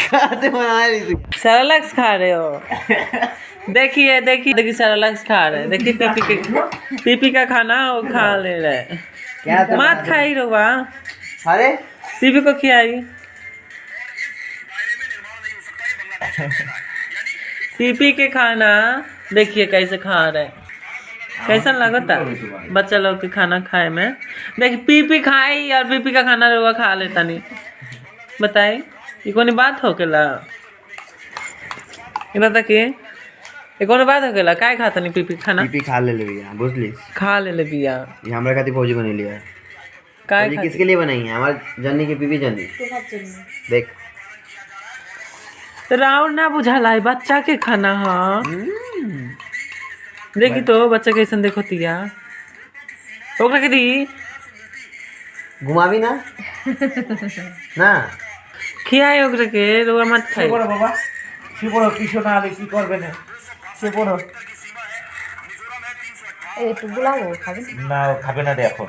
खाते बना रही थी। सेरेलैक्स खा रहे हो? देखिए देखिए देखिए सेरेलैक्स खा रहे हैं। देखिए पीपी का खाना वो खा ले रहे। क्या मत खाई रोवा, अरे पीपी को खिलाई। पीपी के खाना देखिए कैसे खा रहे। कैसा लगता बच्चा लोग के खाना खाए में? देख पीपी खाई और पीपी का खाना रोवा खा लेता नहीं। बताई ये कौन बात हो केला? इना तक ये कौन बात हो केला? काय खाता नहीं पीपी खाना? पीपी खा ले भैया, बुझली? खा ले बिया। ये हमरा खातिर फौजी बने लिया है। काय ये किसके लिए बनाई है? हमारे जन्नी की पीपी जन्नी। देख राउर ना बुझाला है बच्चा के खाना। हाँ देखी तो बच्चा कैसन देखो तिया ओकरा के दी घुमावी ना ना खियाए ओकरा के रोआ मत खाई। বাবা সে বড় কিছু না হলে কি করবে না সে বড় একটু গুলাবো খাবেন না খাবে না রে এখন